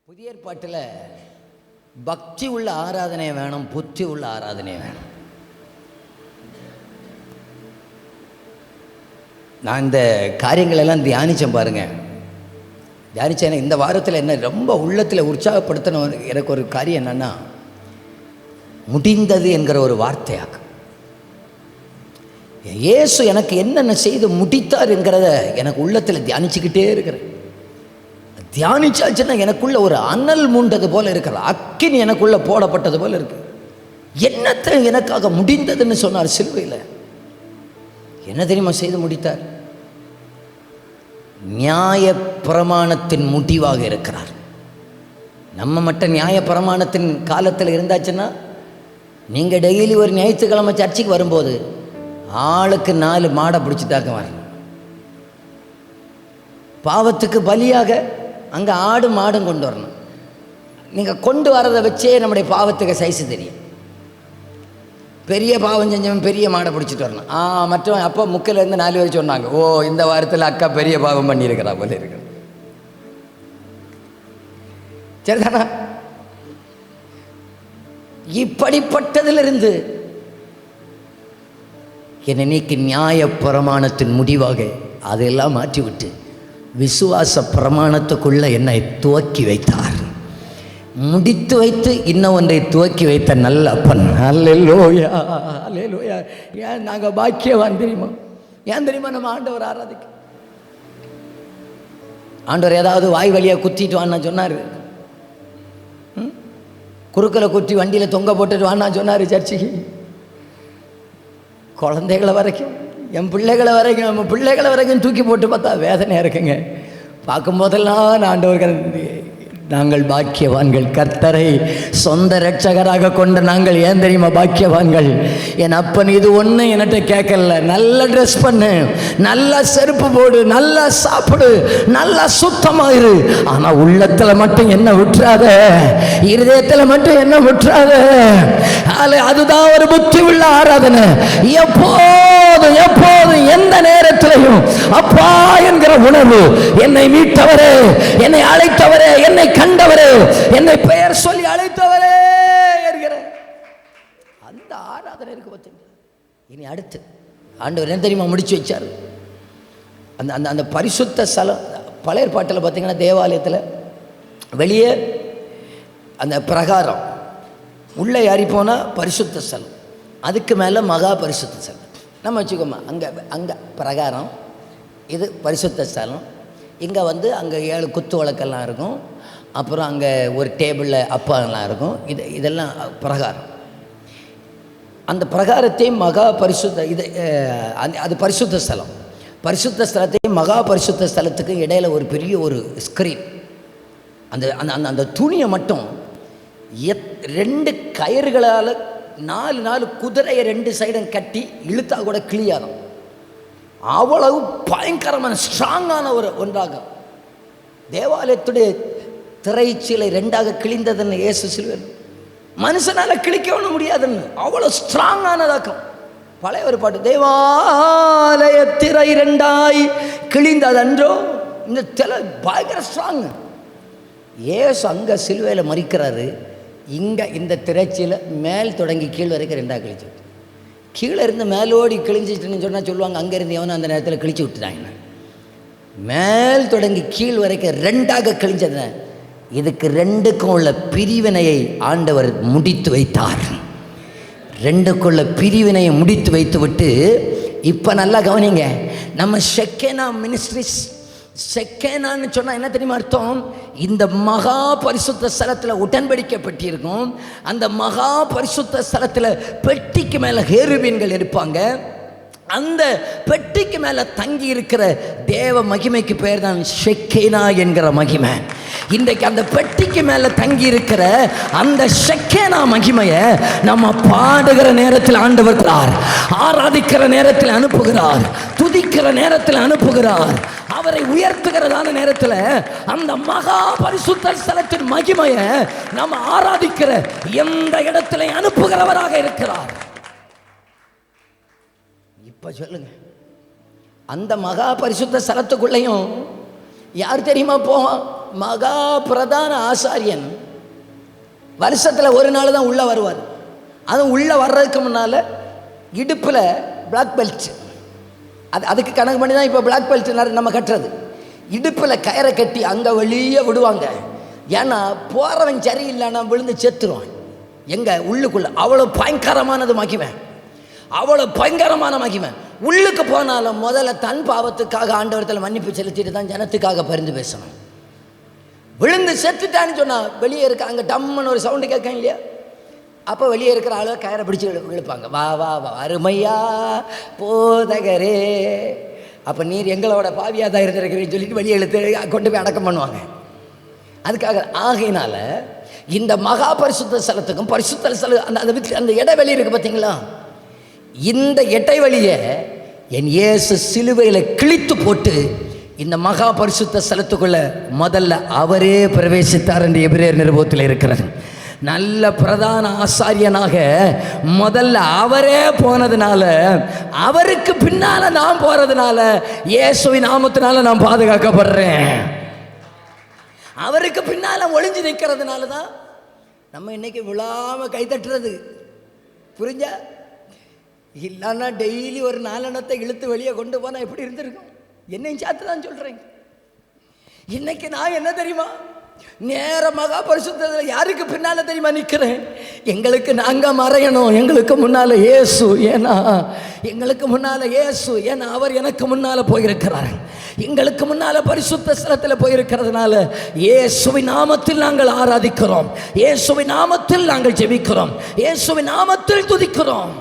புதிய ஏற்பாட்டில் பக்தி உள்ள ஆராதனை வேணும், புத்தி உள்ள ஆராதனை வேணும். நான் இந்த காரியங்கள் எல்லாம் தியானித்தேன் பாருங்க. தியானித்தேன். இந்த வாரத்தில் என்ன ரொம்ப உள்ளத்தில் உற்சாகப்படுத்தின எனக்கு ஒரு காரியம் என்னன்னா, முடிந்தது என்கிற ஒரு வார்த்தையாக்கு. இயேசு எனக்கு என்னென்ன செய்து முடித்தார் என்கிறத எனக்கு உள்ளத்தில் தியானிச்சுக்கிட்டே இருக்கிறேன். தியானிச்சாச்சுன்னா எனக்குள்ள ஒரு அனல் மூண்டது போல இருக்கிற அக்கினி எனக்குள்ள போடப்பட்டது போல இருக்கு. என்னத்தை எனக்காக முடிந்ததுன்னு சொன்னார் சிலுவையில். என்ன தெரியுமா செய்து முடித்தார்? நியாய பிரமாணத்தின் முடிவாக இருக்கிறார். நம்ம மட்டும் நியாய பிரமாணத்தின் காலத்தில் இருந்தாச்சுன்னா, நீங்கள் டெய்லி ஒரு ஞாயிற்றுக்கிழமை சர்ச்சுக்கு வரும்போது ஆளுக்கு 4 மாடை பிடிச்சிட்டாக்க வரணும். பாவத்துக்கு பலியாக அங்கே ஆடு மாடும் கொண்டு வரணும். நீங்கள் கொண்டு வரதை வச்சே நம்முடைய பாவத்துக்கு சைஸு தெரியும். பெரிய பாவம் செஞ்சவன் பெரிய மாடை பிடிச்சிட்டு வரணும். மற்றவன் அப்போ முக்கிலேருந்து 4 பேர் சொன்னாங்க, ஓ இந்த வாரத்தில் அக்கா பெரிய பாவம் பண்ணியிருக்கிறா போல இருக்கிற. சரிதானா? இப்படிப்பட்டதிலிருந்து என்னை நீக்கி நியாய பிரமாணத்தின் முடிவாக அதையெல்லாம் மாற்றிவிட்டு விசுவாச பிரமாணத்துக்குள்ள என்னை துவக்கி வைத்தார். முடித்து வைத்து இன்னும் ஒன்றை துவக்கி வைத்த நல்ல அப்பன். அல்லேலூயா, அல்லேலூயா. ஏன் நாங்கள் பாக்கியவான் தெரியுமா? ஏன் தெரியுமா நம்ம ஆண்டவர் ஆராதிக்க? ஆண்டவர் ஏதாவது வாய் வழியாக குத்திட்டு வான்னா சொன்னார்? குறுக்கில் குத்தி வண்டியில் தொங்க போட்டுட்டு வான்னா சொன்னார் சர்ச்சுக்கு? குழந்தைகளை வரைக்கும், என் பிள்ளைகளை வரைக்கும், நம்ம பிள்ளைகளை வரைக்கும் தூக்கி போட்டு பார்த்தா வேதனையாக இருக்குங்க. பார்க்கும்போதெல்லாம் ஆண்டவர்கள், நாங்கள் பாக்கியவான்கள், கர்த்தரை சொந்த இரட்சகராக கொண்ட நாங்கள் ஏன் தெரியுமா பாக்கியவான்கள்? என் அப்பன் இது ஒன்று என்கிட்ட கேட்கல, நல்ல ட்ரெஸ் பண்ணு, நல்லா செருப்பு போடு, நல்லா சாப்பிடு, நல்லா சுத்தமாயிரு, ஆனால் உள்ளத்தில் மட்டும் என்ன விட்டுறாத, இருதயத்தில் மட்டும் என்ன விட்டுறாத. அதுதான் ஒரு புத்தி உள்ள ஆராதனை. எப்போதும் எப்போதும் எந்த நேரத்திலையும் அப்பா என்கிற உணர்வு, என்னை மீட்டவரே, என்னை அழைத்தவரே, என்னை கண்டவரே, என்னை பெயர் சொல்லி அழைத்தவரே என்கிற அந்த ஆராதனை இருக்கு. பார்த்தீங்களா? இனி அடுத்து ஆண்டவர் என்ன தெரியுமா முடிச்சு வச்சார்? அந்த அந்த அந்த பரிசுத்த ஸ்தலம். பழைய ஏற்பாட்டில் பார்த்தீங்கன்னா தேவாலயத்தில் வெளியே அந்த பிரகாரம், உள்ளே ஏறி போனால் பரிசுத்த ஸ்தலம், அதுக்கு மேலே மகா பரிசுத்த ஸ்தலம். நம்ம வச்சுக்கோமா, அங்கே பிரகாரம், இது பரிசுத்த ஸ்தலம். இங்கே அங்கே 7 குத்து விளக்கெல்லாம் இருக்கும். அப்புறம் அங்கே ஒரு டேபிளில் அப்பாலாம் இருக்கும். இதெல்லாம் பிரகாரம். அந்த பிரகாரத்தையும் மகா பரிசுத்த அது பரிசுத்த ஸ்தலம். பரிசுத்த ஸ்தலத்தையும் மகா பரிசுத்த ஸ்தலத்துக்கும் இடையில ஒரு பெரிய ஒரு ஸ்க்ரீன். அந்த அந்த அந்த துணியை மட்டும் 2 கயிறுகளால் 4 குதிரையை 2 சைடும் கட்டி இழுத்தா கூட கிளியாதான். அவ்வளவு பயங்கரமான ஸ்ட்ராங்கான ஒன்றாக தேவாலயத்துடைய திரைச்சீலை 2ஆக கிழிந்ததுன்னு இயேசு சிலுவையில் மனுஷனால கிழிக்கவும் முடியாதுன்னு அவ்வளோ ஸ்ட்ராங்கானதாக்கம். பழைய ஒரு பாட்டு, தேவாலய திரை 2ஆய் கிழிந்ததன்றோ. இந்த திரை பயங்கர ஸ்ட்ராங். இயேசு அங்கே சிலுவையில் மறிக்கிறாரு. இங்கே இந்த திரைச்சீலை மேல் தொடங்கி கீழ் வரைக்கும் 2ஆக கிழிச்சு விட்டு, கீழே இருந்து மேலோடி கிழிஞ்சிட்டுன்னு சொன்னால் சொல்லுவாங்க, அங்கேருந்து எவனும் அந்த நேரத்தில் கிழிச்சு விட்டுட்டாங்க. மேல் தொடங்கி கீழ் வரைக்கும் 2ஆக கிழிஞ்சது. இதுக்கு 2க்கும் உள்ள பிரிவினையை ஆண்டவர் முடித்து வைத்தார். 2க்குள்ள பிரிவினையை முடித்து வைத்து விட்டு, இப்போ நல்லா கவனிங்க, நம்ம ஷெக்கேனா மினிஸ்ட்ரிஸ். செக்கேனான்னு சொன்னால் என்ன தெரியுமா அர்த்தம்? இந்த மகா பரிசுத்த ஸ்தலத்தில் உடன்படிக்கை பெட்டி இருக்கும். அந்த மகா பரிசுத்த ஸ்தலத்தில் பெட்டிக்கு மேலே கேருபீன்கள் இருப்பாங்க. அந்த பெட்டிக்கு மேலே தங்கி இருக்கிற தேவ மகிமைக்கு பேர் தான் ஷெக்கேனா என்கிற மகிமை. இன்றைக்கு அந்த பெட்டிக்கு மேலே தங்கி இருக்கிற அந்த ஷெக்கேனா மகிமையை நம்ம பாடுகிற நேரத்தில் ஆண்டவர் ஆராதிக்கிற நேரத்தில் அனுப்புகிறார், துதிக்கிற நேரத்தில் அனுப்புகிறார், அவரை உயர்த்துகிறதான நேரத்தில் அந்த மகா பரிசுத்த ஸ்தலத்தின் மகிமையை நம்ம ஆராதிக்கிற எந்த இடத்துல அனுப்புகிறவராக இருக்கிறார். இப்ப சொல்லுங்க, அந்த மகா பரிசுத்த ஸ்தலத்துக்குள்ளேயும் யார் தெரியுமா போவான்? மகா பிரதான ஆசாரியன் வருஷத்தில் ஒரு நாள் தான் உள்ளே வருவார். அதுவும் உள்ளே வர்றதுக்கு முன்னால் இடுப்பில் பிளாக் பெல்ட், அதுக்கு கணக்கு பண்ணி தான் இப்போ பிளாக் பெல்ட் நம்ம கட்டுறது. இடுப்பில் கயிறை கட்டி அங்கே வெளியே விடுவாங்க. ஏன்னா போகிறவன் சரியில்லைன்னா விழுந்து செத்துருவான். எங்கே உள்ளுக்குள்ளே அவ்வளோ பயங்கரமானது மாக்கிவேன், அவ்வளோ பயங்கரமான மாக்கிவேன். உள்ளுக்கு போனாலும் முதல்ல தன் பாவத்துக்காக ஆண்டவரத்தில் மன்னிப்பு செலுத்திட்டு தான் ஜனத்துக்காக பரிந்து பேசணும். விழுந்து செத்துட்டான்னு சொன்னால் வெளியே இருக்க அங்கே டம்முன்னு ஒரு சவுண்டு கேட்க இல்லையா, அப்போ வெளியே இருக்கிற ஆளு கயிறை பிடிச்சி இழுப்பாங்க. வா வா வா அருமையா போதகரே, அப்போ நீர் எங்களோட பாவியாக தான் இருந்திருக்கிறீன்னு சொல்லிட்டு வெளியே இழுத்து கொண்டு போய் அடக்கம் பண்ணுவாங்க. அதுக்காக ஆகையினால இந்த மகா பரிசுத்த ஸ்தலத்துக்கும் பரிசுத்த ஸ்தலம் அந்த இடைவெளி இருக்குது பார்த்தீங்களா, இந்த இடைவெளியை என் இயேசு சிலுவையில் கிழித்து போட்டு இந்த மகா பரிசுத்த ஸ்தலத்துக்குள்ள முதல்ல அவரே பிரவேசித்தார் என்று எபிரேயர் நிருபத்தில் இருக்கிறது. நல்ல பிரதான ஆசாரியனாக முதல்ல அவரே போனதுனால, அவருக்கு பின்னால நான் போறதுனால, இயேசுவின் நாமத்தினால நான் பாதுகாக்கப்படுறேன். அவருக்கு பின்னால ஒளிஞ்சு நிற்கிறதுனால தான் நம்ம இன்னைக்கு விழாம கை தட்டுறது. புரிஞ்சா? இல்லைன்னா டெய்லி ஒரு நாலெண்ணத்தை இழுத்து வெளியே கொண்டு போனால் எப்படி இருந்திருக்கும்? என்னையும் சேர்த்து தான் சொல்கிறேன். இன்னைக்கு நான் என்ன தெரியுமா, நேரமாக பரிசுத்தத்தில் யாருக்கு பின்னால் தெரியுமா நிற்கிறேன்? எங்களுக்கு நாங்கள் மறையணும், எங்களுக்கு முன்னால் இயேசு. ஏன்னா எங்களுக்கு முன்னால் இயேசு, ஏன்னா அவர் எனக்கு முன்னால் போயிருக்கிறார். எங்களுக்கு முன்னால் பரிசுத்த ஸ்தலத்தில் போயிருக்கிறதுனால இயேசுவின் நாமத்தில் நாங்கள் ஆராதிக்கிறோம், இயேசுவின் நாமத்தில் நாங்கள் ஜெபிக்கிறோம், இயேசுவின் நாமத்தில் துதிக்கிறோம்.